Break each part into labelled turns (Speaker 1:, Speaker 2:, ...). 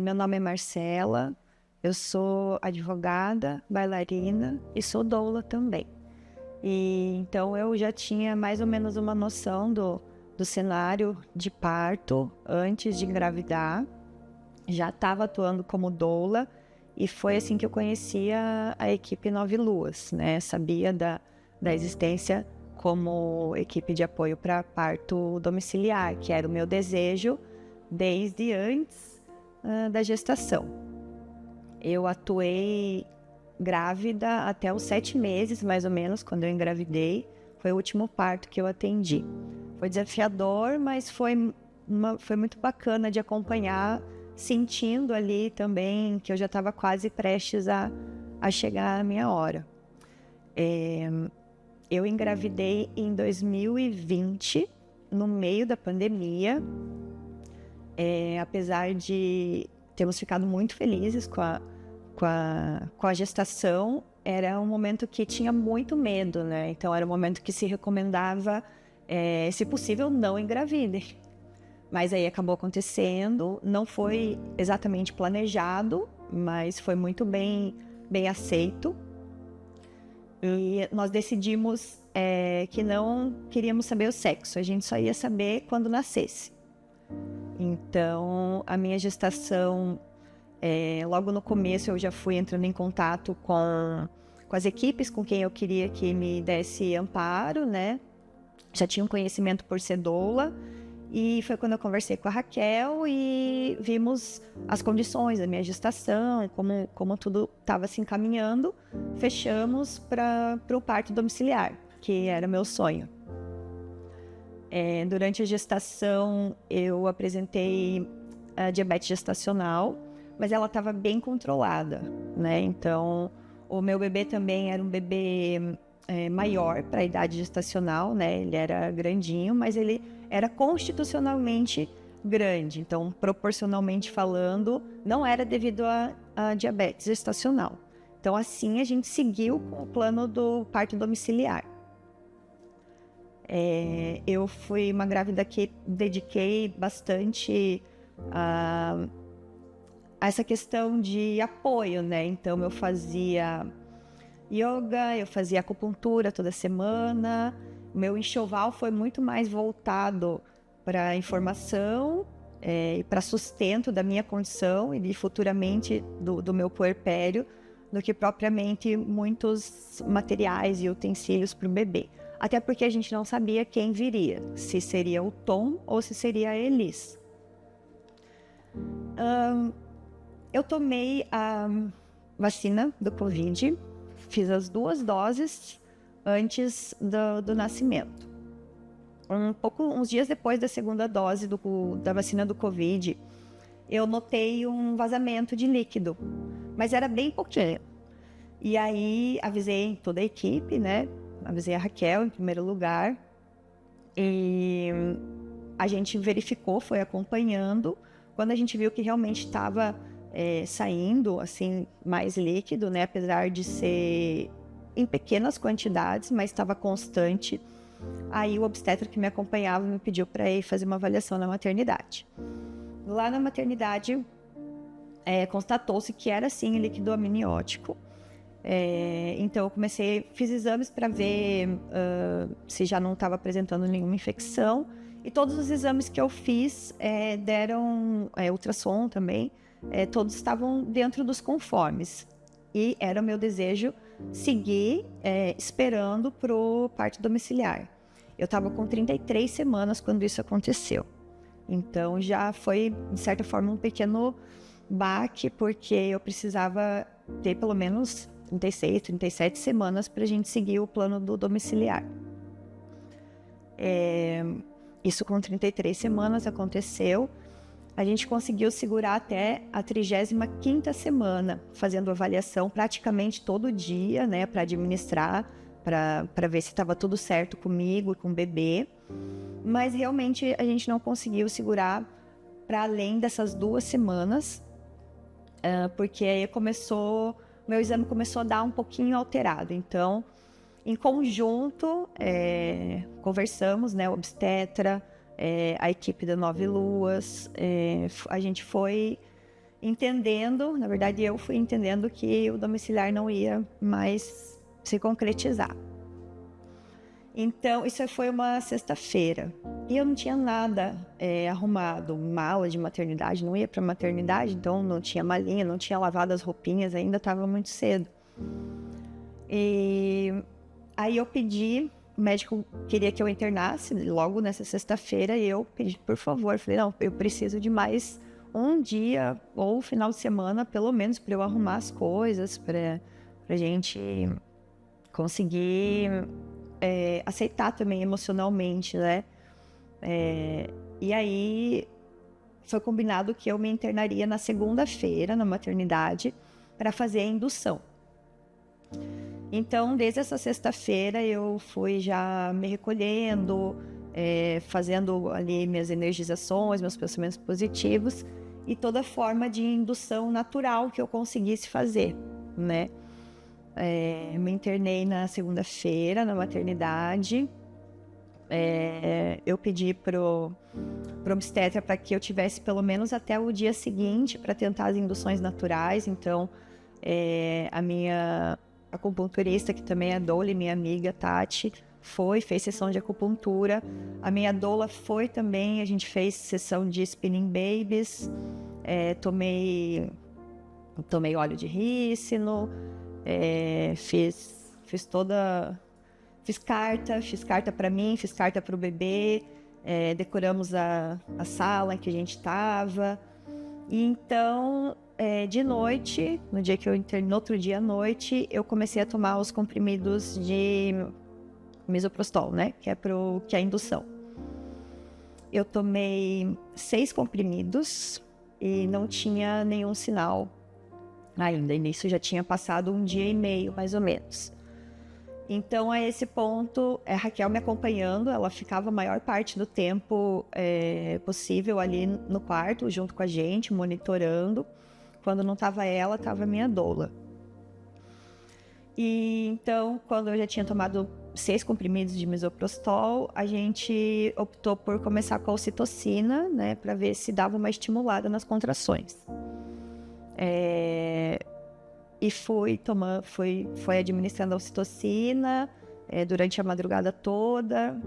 Speaker 1: Meu nome é Marcela, eu sou advogada, bailarina e sou doula também. Então eu já tinha mais ou menos uma noção do cenário de parto antes de engravidar. Já estava atuando como doula e foi assim que eu conheci a equipe Nove Luas, né? Sabia da existência como equipe de apoio para parto domiciliar, que era o meu desejo desde antes da gestação. Eu atuei grávida até os 7 meses, mais ou menos, quando eu engravidei. Foi o último parto que eu atendi. Foi desafiador, mas foi muito bacana de acompanhar, sentindo ali também que eu já estava quase prestes a chegar a minha hora. Eu engravidei em 2020, no meio da pandemia. Apesar de termos ficado muito felizes com a gestação, era um momento que tinha muito medo, né? Então era um momento que se recomendava, se possível, não engravidem. Mas aí acabou acontecendo, não foi exatamente planejado, mas foi muito bem aceito. E nós decidimos que não queríamos saber o sexo, a gente só ia saber quando nascesse. Então, a minha gestação, logo no começo eu já fui entrando em contato com as equipes com quem eu queria que me desse amparo, né? Já tinha um conhecimento por ser doula, e foi quando eu conversei com a Raquel e vimos as condições da minha gestação, como tudo estava se encaminhando, fechamos para o parto domiciliar, que era meu sonho. Durante a gestação, eu apresentei a diabetes gestacional, mas ela estava bem controlada, né? Então, o meu bebê também era um bebê maior para a idade gestacional, né? Ele era grandinho, mas ele era constitucionalmente grande. Então, proporcionalmente falando, não era devido à diabetes gestacional. Então, assim, a gente seguiu com o plano do parto domiciliar. Eu fui uma grávida que dediquei bastante a essa questão de apoio, né? Então, eu fazia yoga, eu fazia acupuntura toda semana. O meu enxoval foi muito mais voltado para informação e para sustento da minha condição e futuramente do meu puerpério, do que propriamente muitos materiais e utensílios para o bebê. Até porque a gente não sabia quem viria, se seria o Tom ou se seria a Elis. Eu tomei a vacina do Covid, fiz as 2 doses antes do nascimento. Uns dias depois da segunda dose da vacina do Covid, eu notei um vazamento de líquido, mas era bem pouquinho. E aí avisei toda a equipe, né? Avisei a Raquel em primeiro lugar, e a gente verificou, foi acompanhando. Quando a gente viu que realmente estava saindo assim mais líquido, né? Apesar de ser em pequenas quantidades, mas estava constante. Aí o obstetra que me acompanhava me pediu para ir fazer uma avaliação na maternidade. Lá na maternidade constatou-se que era sim líquido amniótico. Então eu fiz exames para ver se já não estava apresentando nenhuma infecção, e todos os exames que eu fiz deram ultrassom também, todos estavam dentro dos conformes, e era o meu desejo seguir esperando para o parto domiciliar. Eu estava com 33 semanas quando isso aconteceu, então já foi de certa forma um pequeno baque, porque eu precisava ter pelo menos 36, 37 semanas para a gente seguir o plano do domiciliar. Isso com 33 semanas aconteceu. A gente conseguiu segurar até a 35ª semana, fazendo avaliação praticamente todo dia, né, para administrar, para ver se estava tudo certo comigo e com o bebê. Mas realmente a gente não conseguiu segurar para além dessas 2 semanas, porque aí meu exame começou a dar um pouquinho alterado. Então, em conjunto, conversamos, né, obstetra, a equipe da Nove Luas, a gente foi entendendo, na verdade eu fui entendendo que o domiciliar não ia mais se concretizar. Então, isso foi uma sexta-feira. E eu não tinha nada arrumado, mala de maternidade, não ia para maternidade, então não tinha malinha, não tinha lavado as roupinhas, ainda estava muito cedo. E aí eu pedi, o médico queria que eu internasse logo nessa sexta-feira, e eu pedi, por favor, falei, não, eu preciso de mais um dia ou final de semana, pelo menos, para eu arrumar as coisas, para a gente conseguir aceitar também emocionalmente, né? E aí foi combinado que eu me internaria na segunda-feira na maternidade para fazer a indução. Então, desde essa sexta-feira eu fui já me recolhendo, fazendo ali minhas energizações, meus pensamentos positivos e toda forma de indução natural que eu conseguisse fazer, né? Me internei na segunda-feira na maternidade. Eu pedi pro obstetra para que eu tivesse pelo menos até o dia seguinte para tentar as induções naturais. Então, a minha acupunturista, que também é doula, minha amiga Tati, fez sessão de acupuntura. A minha doula foi também, a gente fez sessão de spinning babies, tomei óleo de rícino, fiz carta para mim, fiz carta para o bebê, decoramos a sala em que a gente estava. E então, de noite, no outro dia à noite, eu comecei a tomar os comprimidos de misoprostol, né? Que é a indução. Eu tomei 6 comprimidos e não tinha nenhum sinal ainda. E nisso já tinha passado um dia e meio, mais ou menos. Então, a esse ponto, a Raquel me acompanhando, ela ficava a maior parte do tempo possível ali no quarto, junto com a gente, monitorando. Quando não estava ela, estava a minha doula. E então, quando eu já tinha tomado 6 comprimidos de misoprostol, a gente optou por começar com a ocitocina, né, para ver se dava uma estimulada nas contrações. E fui administrando a ocitocina durante a madrugada toda,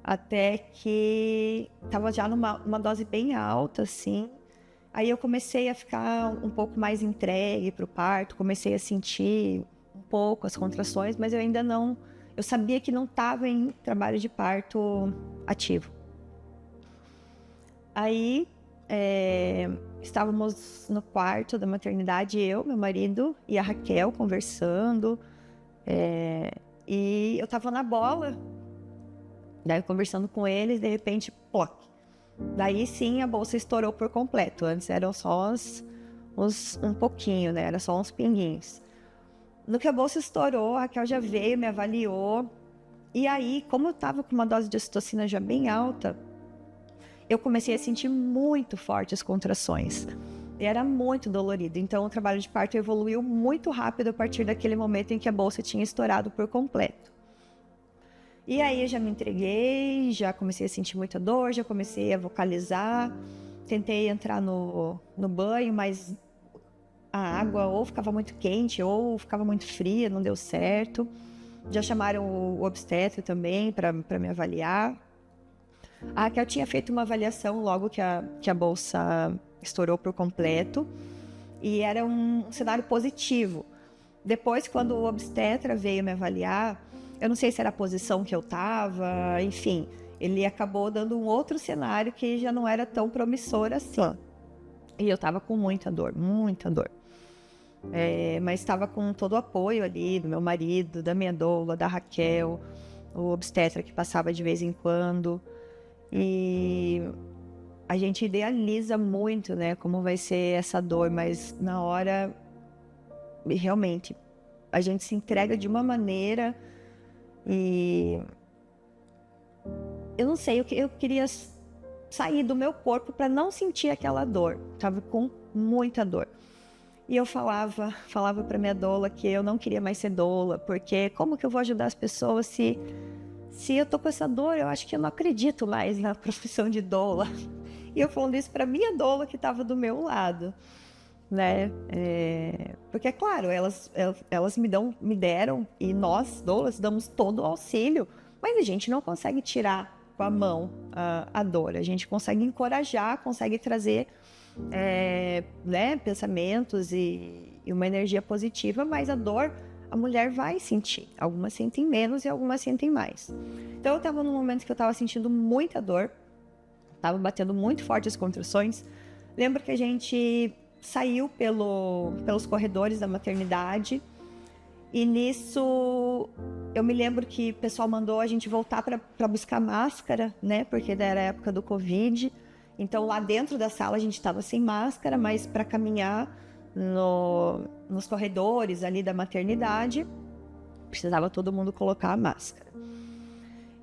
Speaker 1: até que estava já numa dose bem alta, assim. Aí eu comecei a ficar um pouco mais entregue para o parto, comecei a sentir um pouco as contrações, mas eu ainda não... Eu sabia que não estava em trabalho de parto ativo. Aí... estávamos no quarto da maternidade, eu, meu marido e a Raquel conversando, e eu estava na bola, daí conversando com eles, de repente, ploc. Daí sim a bolsa estourou por completo. Antes eram só um pouquinho, né? Era só uns pinguinhos. No que a bolsa estourou, a Raquel já veio, me avaliou, e aí, como eu estava com uma dose de ocitocina já bem alta, eu comecei a sentir muito forte as contrações. E era muito dolorido. Então, o trabalho de parto evoluiu muito rápido a partir daquele momento em que a bolsa tinha estourado por completo. E aí, eu já me entreguei, já comecei a sentir muita dor, já comecei a vocalizar. Tentei entrar no banho, mas a água ou ficava muito quente ou ficava muito fria, não deu certo. Já chamaram o obstetra também para me avaliar. A Raquel tinha feito uma avaliação logo que a bolsa estourou por completo e era um cenário positivo. Depois, quando o obstetra veio me avaliar, eu não sei se era a posição que eu estava, enfim, ele acabou dando um outro cenário que já não era tão promissor assim. E eu estava com muita dor, muita dor. Mas estava com todo o apoio ali do meu marido, da minha doula, da Raquel, o obstetra que passava de vez em quando. E a gente idealiza muito, né, como vai ser essa dor, mas na hora, realmente, a gente se entrega de uma maneira e... Eu não sei, eu queria sair do meu corpo para não sentir aquela dor. Tava com muita dor. E eu falava para minha doula que eu não queria mais ser doula, porque como que eu vou ajudar as pessoas se eu tô com essa dor? Eu acho que eu não acredito mais na profissão de doula. E eu falando isso para minha doula que estava do meu lado, né? Porque, é claro, elas me deram, e nós, doulas, damos todo o auxílio, mas a gente não consegue tirar com a mão a dor. A gente consegue encorajar, consegue trazer né, pensamentos e uma energia positiva, mas a dor a mulher vai sentir. Algumas sentem menos e algumas sentem mais. Então eu estava num momento que eu estava sentindo muita dor, estava batendo muito forte as contrações. Lembro que a gente saiu pelos corredores da maternidade e nisso eu me lembro que o pessoal mandou a gente voltar para buscar máscara, né? Porque era a época do Covid. Então lá dentro da sala a gente estava sem máscara, mas para caminhar nos corredores ali da maternidade precisava todo mundo colocar a máscara.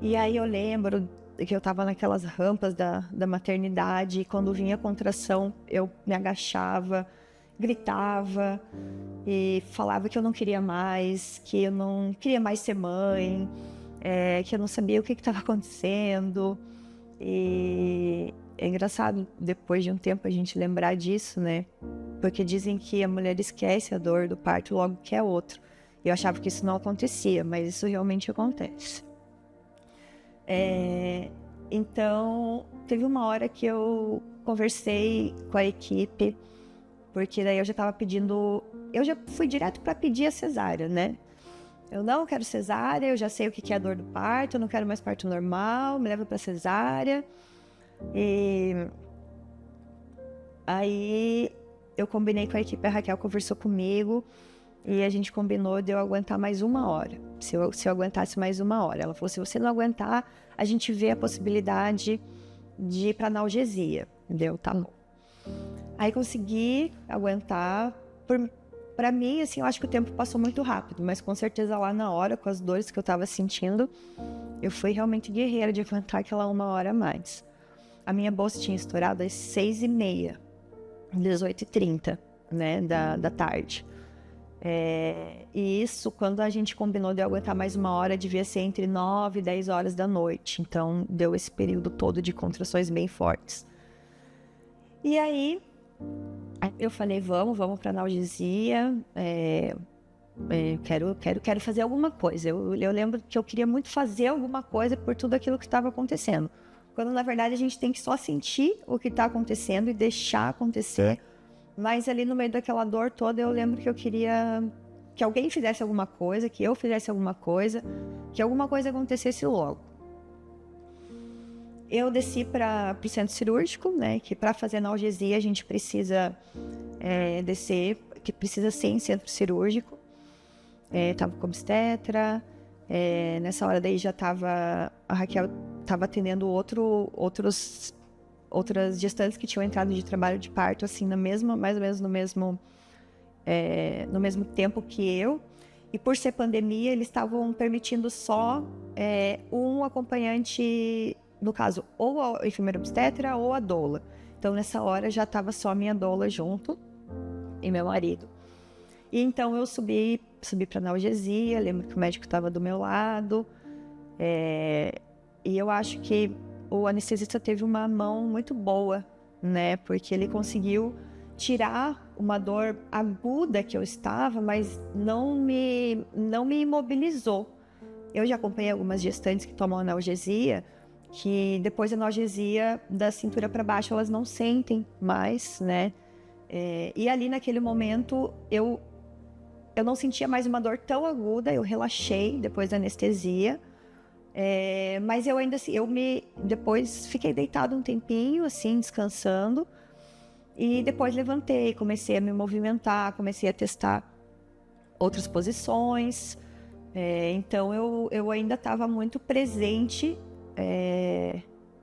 Speaker 1: E aí eu lembro que eu estava naquelas rampas da maternidade e quando vinha a contração eu me agachava, gritava e falava que eu não queria mais, que eu não queria mais ser mãe, que eu não sabia o que estava acontecendo. E é engraçado depois de um tempo a gente lembrar disso, né? Porque dizem que a mulher esquece a dor do parto logo que é outro. Eu achava que isso não acontecia, mas isso realmente acontece. Então, teve uma hora que eu conversei com a equipe, porque daí eu já estava pedindo... Eu já fui direto para pedir a cesárea, né? Eu não quero cesárea, eu já sei o que é a dor do parto, eu não quero mais parto normal, me leva para cesárea. E aí eu combinei com a equipe, a Raquel conversou comigo e a gente combinou de eu aguentar mais 1 hora, se eu aguentasse mais 1 hora. Ela falou, se você não aguentar, a gente vê a possibilidade de ir para analgesia. Deu, tá bom. Aí consegui aguentar. Para mim, assim, eu acho que o tempo passou muito rápido, mas com certeza lá na hora, com as dores que eu tava sentindo, eu fui realmente guerreira de aguentar aquela 1 hora a mais. A minha bolsa tinha estourado às 6h30, 18h30, né, da tarde. E isso, quando a gente combinou de eu aguentar mais 1 hora, devia ser entre 9 e 10 horas da noite. Então, deu esse período todo de contrações bem fortes. E aí, eu falei, vamos para analgesia, quero fazer alguma coisa. Eu lembro que eu queria muito fazer alguma coisa por tudo aquilo que estava acontecendo. Quando, na verdade, a gente tem que só sentir o que está acontecendo e deixar acontecer. Mas ali no meio daquela dor toda, eu lembro que eu queria que alguém fizesse alguma coisa, que eu fizesse alguma coisa, que alguma coisa acontecesse logo. Eu desci para o centro cirúrgico, né? Que para fazer analgesia a gente precisa descer, que precisa ser em centro cirúrgico. Tava com obstetra. Nessa hora daí já tava... A Raquel estava atendendo outras gestantes que tinham entrado de trabalho de parto, assim, mais ou menos no mesmo tempo que eu. E por ser pandemia, eles estavam permitindo só um acompanhante, no caso, ou a enfermeira obstetra ou a doula. Então, nessa hora, já estava só a minha doula junto e meu marido. E então, eu subi para analgesia, lembro que o médico estava do meu lado. E eu acho que o anestesista teve uma mão muito boa, né? Porque ele conseguiu tirar uma dor aguda que eu estava, mas não me imobilizou. Eu já acompanhei algumas gestantes que tomam analgesia, que depois da analgesia, da cintura para baixo, elas não sentem mais, né? E ali naquele momento, eu não sentia mais uma dor tão aguda, eu relaxei depois da anestesia. Mas eu ainda assim, depois fiquei deitado um tempinho, assim, descansando. E depois levantei, comecei a me movimentar, comecei a testar outras posições. Então eu ainda estava muito presente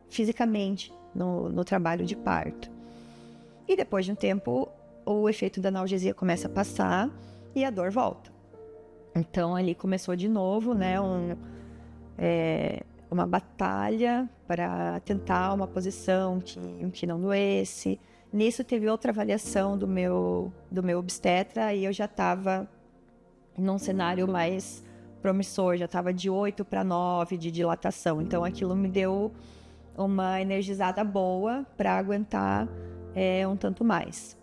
Speaker 1: fisicamente no trabalho de parto. E depois de um tempo, o efeito da analgesia começa a passar e a dor volta. Então ali começou de novo, né, uma batalha para tentar uma posição que não doesse. Nisso teve outra avaliação do meu obstetra e eu já estava num cenário mais promissor, já estava de 8 para 9 de dilatação. Então aquilo me deu uma energizada boa para aguentar um tanto mais.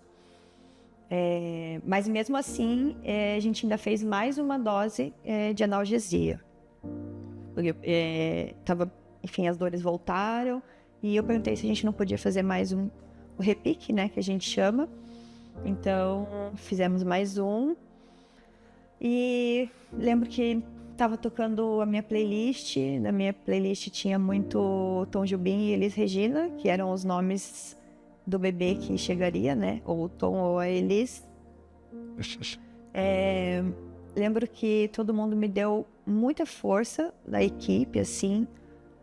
Speaker 1: Mas mesmo assim, a gente ainda fez mais uma dose de analgesia. Porque, enfim, as dores voltaram e eu perguntei se a gente não podia fazer mais o repique, né, que a gente chama. Então, fizemos mais um. E lembro que estava tocando a minha playlist. Na minha playlist tinha muito Tom Jobim e Elis Regina, que eram os nomes do bebê que chegaria, né? Ou o Tom ou a Elis. Lembro que todo mundo me deu muita força da equipe, assim.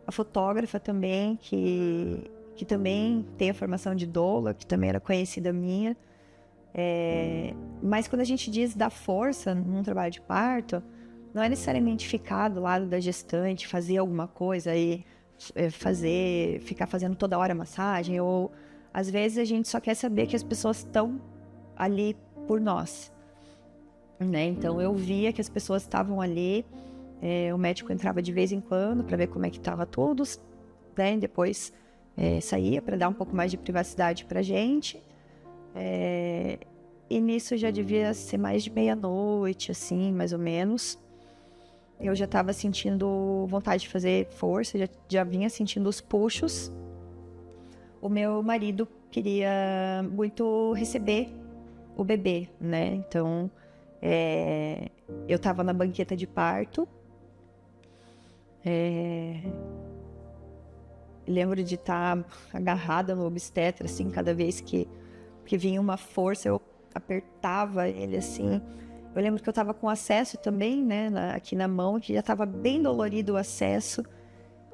Speaker 1: A fotógrafa também, que também tem a formação de doula, que também era conhecida minha. Mas quando a gente diz dar força num trabalho de parto, não é necessariamente ficar do lado da gestante, fazer alguma coisa e ficar fazendo toda hora massagem, ou às vezes a gente só quer saber que as pessoas estão ali por nós, né? Então eu via que as pessoas estavam ali, o médico entrava de vez em quando para ver como é que estava todos, né? Depois saía para dar um pouco mais de privacidade pra gente. E nisso já devia ser mais de meia-noite, assim, mais ou menos. Eu já estava sentindo vontade de fazer força, já vinha sentindo os puxos. O meu marido queria muito receber o bebê, né? Então, eu estava na banqueta de parto. Lembro de estar agarrada no obstetra, assim, cada vez que vinha uma força, eu apertava ele, assim. Eu lembro que eu estava com acesso também, né, aqui na mão, que já estava bem dolorido o acesso.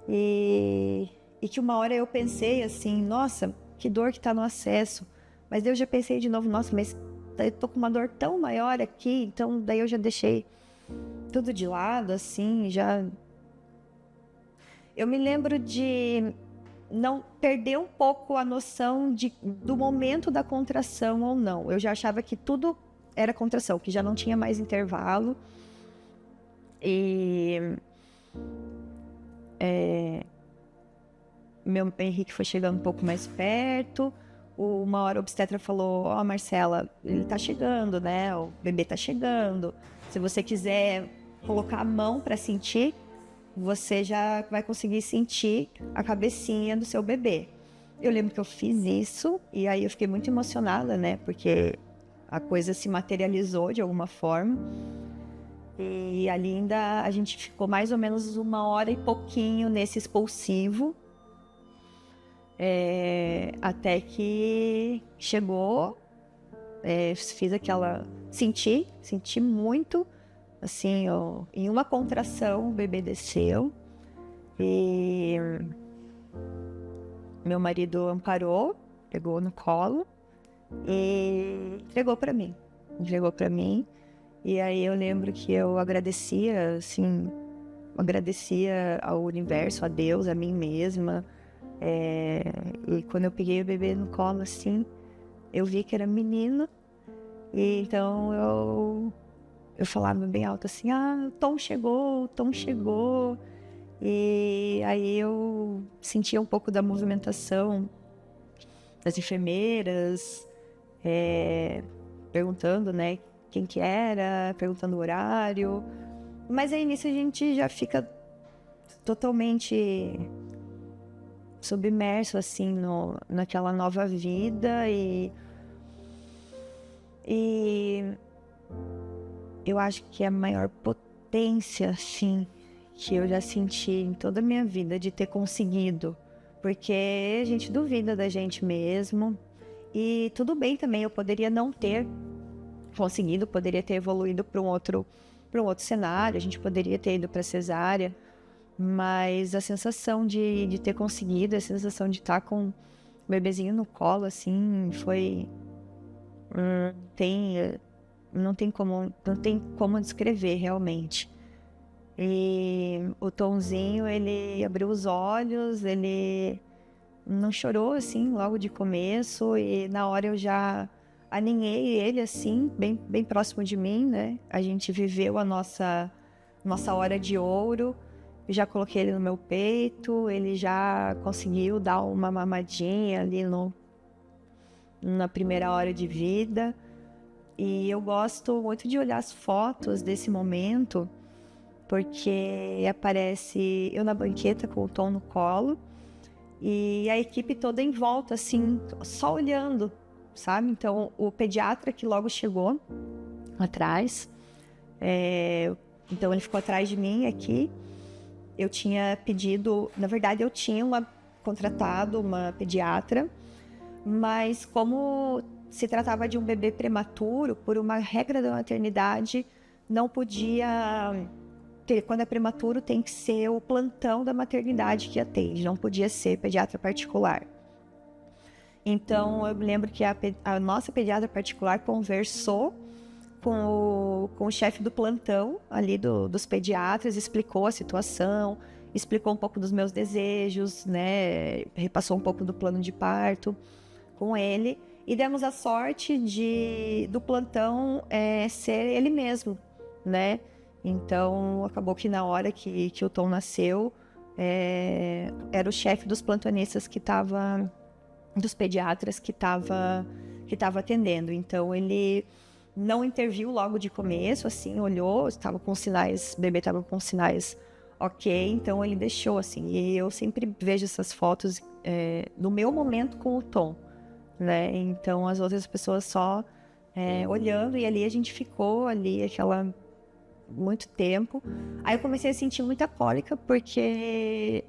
Speaker 1: E que uma hora eu pensei assim, nossa, que dor que tá no acesso. Mas daí eu já pensei de novo, nossa, mas eu tô com uma dor tão maior aqui. Então daí eu já deixei tudo de lado, assim, já... Eu me lembro de não perder um pouco a noção do momento da contração ou não. Eu já achava que tudo era contração, que já não tinha mais intervalo. E meu Henrique foi chegando um pouco mais perto. Uma hora o obstetra falou, ó, Marcela, ele tá chegando, né? O bebê tá chegando. Se você quiser colocar a mão para sentir, você já vai conseguir sentir a cabecinha do seu bebê. Eu lembro que eu fiz isso e aí eu fiquei muito emocionada, né? Porque a coisa se materializou de alguma forma. E ali ainda a gente ficou mais ou menos 1 hora e pouquinho nesse expulsivo. Até que chegou, fiz aquela... Senti muito, assim, ó, em uma contração o bebê desceu e meu marido amparou, pegou no colo e entregou pra mim. E aí eu lembro que eu agradecia, assim, ao universo, a Deus, a mim mesma. E quando eu peguei o bebê no colo, assim, eu vi que era menino. E então eu falava bem alto assim, o Tom chegou. E aí eu sentia um pouco da movimentação das enfermeiras, perguntando, né, quem que era, perguntando o horário. Mas aí nisso a gente já fica totalmente submerso, assim, naquela nova vida. E eu acho que a maior potência, assim, que eu já senti em toda a minha vida de ter conseguido, porque a gente duvida da gente mesmo. E tudo bem também, eu poderia não ter conseguido, poderia ter evoluído para um outro cenário, a gente poderia ter ido para cesárea, mas a sensação de ter conseguido, a sensação de estar com o bebezinho no colo, assim, foi... Não tem como descrever realmente. E o Tomzinho, ele abriu os olhos, ele não chorou, assim, logo de começo, e na hora eu já aninhei ele, assim, bem, bem próximo de mim, né? A gente viveu a nossa hora de ouro, já coloquei ele no meu peito, ele já conseguiu dar uma mamadinha ali na primeira hora de vida. E eu gosto muito de olhar as fotos desse momento, porque aparece eu na banqueta com o Tom no colo e a equipe toda em volta, assim, só olhando, sabe? Então, o pediatra que logo chegou atrás, então ele ficou atrás de mim aqui. Eu tinha pedido, na verdade, eu tinha contratado uma pediatra, mas como se tratava de um bebê prematuro, por uma regra da maternidade, não podia ter, quando é prematuro, tem que ser o plantão da maternidade que atende, não podia ser pediatra particular. Então, eu me lembro que a nossa pediatra particular conversou com o chefe do plantão ali dos pediatras, explicou a situação, explicou um pouco dos meus desejos, né? Repassou um pouco do plano de parto com ele. E demos a sorte do plantão ser ele mesmo, né? Então, acabou que na hora que o Tom nasceu, era o chefe dos plantonistas dos pediatras que estava atendendo. Então, ele não interviu logo de começo, assim, olhou, estava com sinais, o bebê estava com sinais ok, então ele deixou, assim. E eu sempre vejo essas fotos no meu momento com o Tom, né? Então, as outras pessoas só olhando, e ali a gente ficou ali muito tempo. Aí eu comecei a sentir muita cólica, porque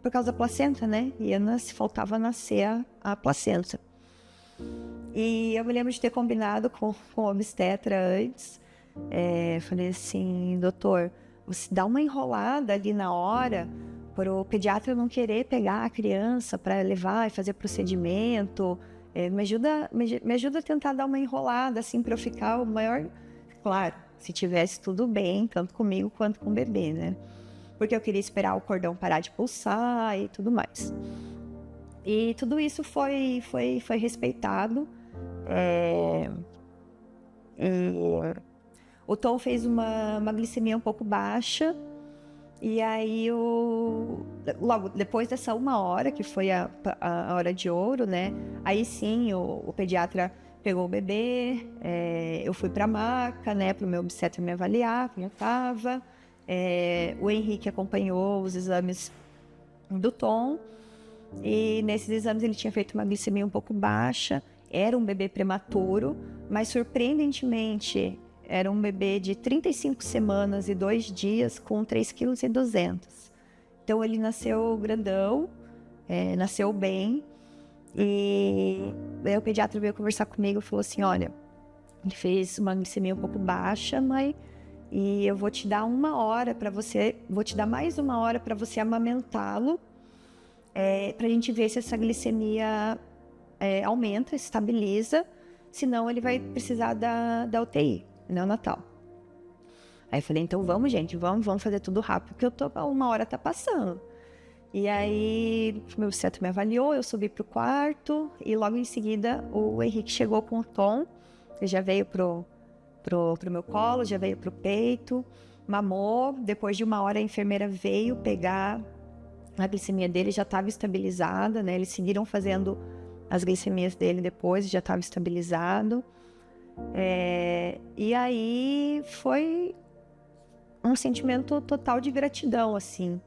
Speaker 1: por causa da placenta, né? E faltava nascer a placenta. E eu me lembro de ter combinado com o obstetra antes. Falei assim, doutor, você dá uma enrolada ali na hora para o pediatra não querer pegar a criança para levar e fazer procedimento. Me ajuda a tentar dar uma enrolada, assim, para eu ficar o maior... Claro, se tivesse tudo bem, tanto comigo quanto com o bebê, né? Porque eu queria esperar o cordão parar de pulsar e tudo mais. E tudo isso foi respeitado. O Tom fez uma glicemia um pouco baixa. E aí, logo depois dessa 1 hora, que foi a hora de ouro, né? Aí sim, o pediatra pegou o bebê, eu fui pra maca, né? Pro meu obstetra me avaliar, como eu tava. O Henrique acompanhou os exames do Tom. E nesses exames ele tinha feito uma glicemia um pouco baixa. Era um bebê prematuro, mas surpreendentemente era um bebê de 35 semanas e 2 dias com 3,2 kg. Então ele nasceu grandão, nasceu bem. E aí o pediatra veio conversar comigo e falou assim, olha, ele fez uma glicemia um pouco baixa, mãe, e eu vou te dar 1 hora para você, vou te dar mais 1 hora para você amamentá-lo, para a gente ver se essa glicemia aumenta, estabiliza, senão ele vai precisar da UTI, neonatal. Aí eu falei, então vamos, gente, vamos fazer tudo rápido, porque 1 hora tá passando. E aí, meu obstetra me avaliou, eu subi pro quarto, e logo em seguida o Henrique chegou com o Tom, ele já veio pro meu colo, já veio pro peito, mamou. Depois de 1 hora a enfermeira veio pegar a glicemia dele, já estava estabilizada, né? Eles seguiram fazendo as glicemias dele depois, já estava estabilizado. E aí foi um sentimento total de gratidão, assim,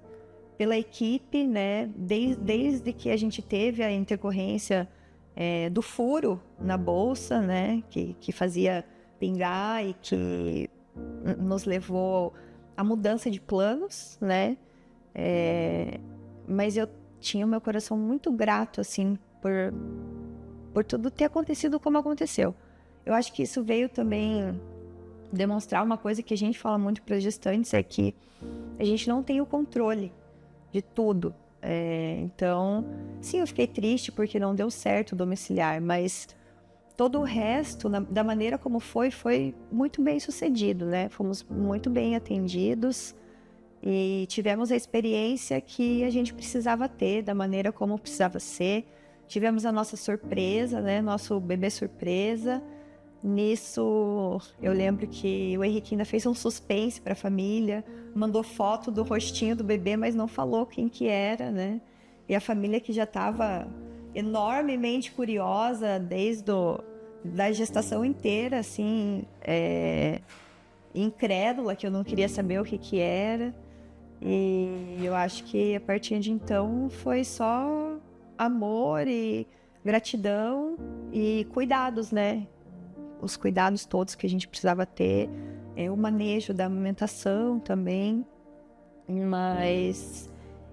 Speaker 1: pela equipe, né? Desde que a gente teve a intercorrência do furo na bolsa, né? Que fazia pingar e que nos levou à mudança de planos, né? Mas eu tinha o meu coração muito grato, assim, por tudo ter acontecido como aconteceu. Eu acho que isso veio também demonstrar uma coisa que a gente fala muito para as gestantes, é que a gente não tem o controle de tudo. Então, sim, eu fiquei triste porque não deu certo o domiciliar, mas todo o resto, da maneira como foi muito bem sucedido, né? Fomos muito bem atendidos e tivemos a experiência que a gente precisava ter, da maneira como precisava ser. Tivemos a nossa surpresa, né? Nosso bebê surpresa. Nisso, eu lembro que o Henrique ainda fez um suspense para a família, mandou foto do rostinho do bebê, mas não falou quem que era, né? E a família que já estava enormemente curiosa da gestação inteira, assim, incrédula, que eu não queria saber o que que era. E eu acho que a partir de então foi só amor e gratidão e cuidados, né? Os cuidados todos que a gente precisava ter, o manejo da amamentação também, mas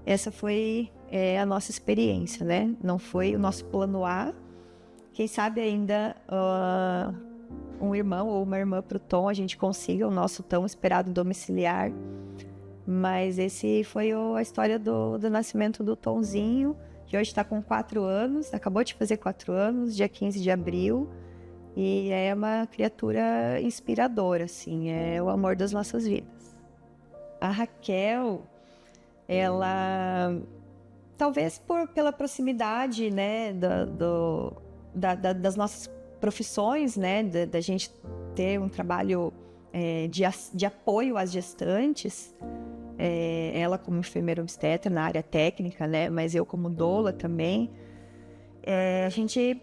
Speaker 1: essa foi a nossa experiência, né? Não foi o nosso plano A. Quem sabe ainda um irmão ou uma irmã para o Tom, a gente consiga o nosso tão esperado domiciliar, mas esse foi a história do nascimento do Tomzinho, que hoje está com 4 anos, acabou de fazer 4 anos, dia 15 de abril, e é uma criatura inspiradora, assim, é o amor das nossas vidas. A Raquel, ela, talvez pela proximidade, né, das nossas profissões, né, da gente ter um trabalho de apoio às gestantes, ela como enfermeira obstetra na área técnica, né, mas eu como doula também, a gente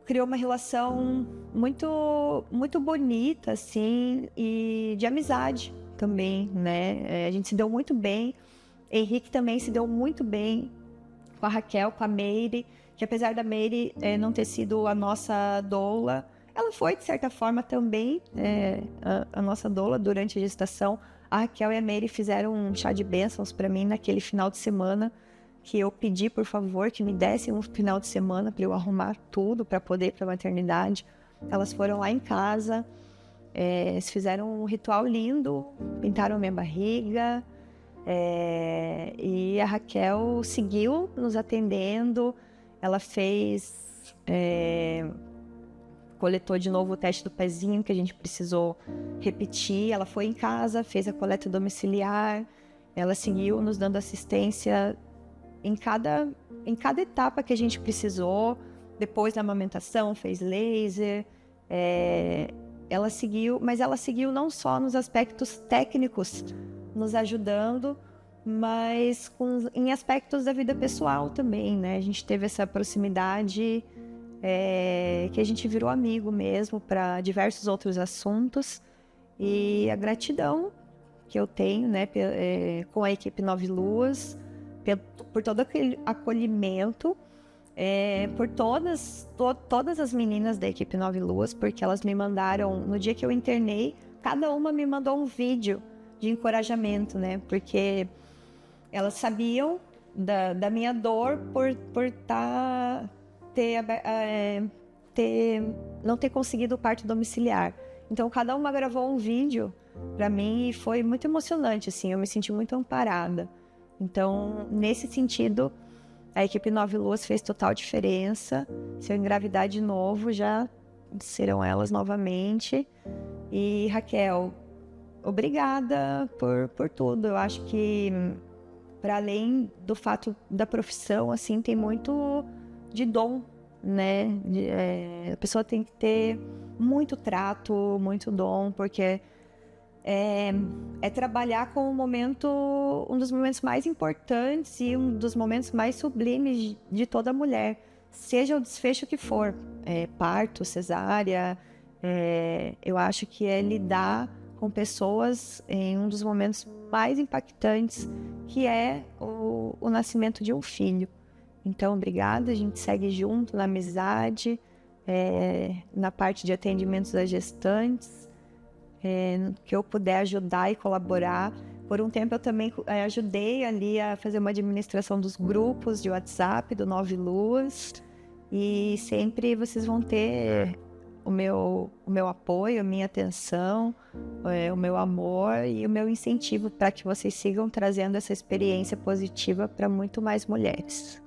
Speaker 1: criou uma relação muito, muito bonita, assim, e de amizade também, né? A gente se deu muito bem. Henrique também se deu muito bem com a Raquel, com a Meire, que apesar da Meire não ter sido a nossa doula, ela foi, de certa forma, também a nossa doula durante a gestação. A Raquel e a Meire fizeram um chá de bênçãos para mim naquele final de semana, que eu pedi, por favor, que me dessem um final de semana para eu arrumar tudo para poder ir para a maternidade. Elas foram lá em casa, eles fizeram um ritual lindo, pintaram minha barriga, e a Raquel seguiu nos atendendo. Ela coletou de novo o teste do pezinho que a gente precisou repetir. Ela foi em casa, fez a coleta domiciliar, ela seguiu nos dando assistência em cada etapa que a gente precisou. Depois da amamentação, fez laser. Ela seguiu, mas ela seguiu não só nos aspectos técnicos, nos ajudando, mas em aspectos da vida pessoal também, né? A gente teve essa proximidade que a gente virou amigo mesmo para diversos outros assuntos. E a gratidão que eu tenho, né, com a equipe Nove Luas, por todo aquele acolhimento, por todas as meninas da equipe Nove Luas, porque elas me mandaram, no dia que eu internei, cada uma me mandou um vídeo de encorajamento, né, porque elas sabiam da minha dor por não ter conseguido o parto domiciliar. Então, cada uma gravou um vídeo para mim e foi muito emocionante, assim, eu me senti muito amparada. Então, nesse sentido, a equipe Nove Luas fez total diferença. Se eu engravidar de novo, já serão elas novamente. E, Raquel, obrigada por tudo. Eu acho que, para além do fato da profissão, assim, tem muito de dom, né? A pessoa tem que ter muito trato, muito dom, porque trabalhar com um dos momentos mais importantes e um dos momentos mais sublimes de toda mulher, seja o desfecho que for, parto, cesárea. Eu acho que lidar com pessoas em um dos momentos mais impactantes, que é o nascimento de um filho. Então, obrigada, a gente segue junto na amizade, na parte de atendimentos às gestantes, que eu puder ajudar e colaborar. Por um tempo eu também ajudei ali a fazer uma administração dos grupos de WhatsApp do Nove Luas, e sempre vocês vão ter o meu apoio, a minha atenção, o meu amor e o meu incentivo para que vocês sigam trazendo essa experiência positiva para muito mais mulheres.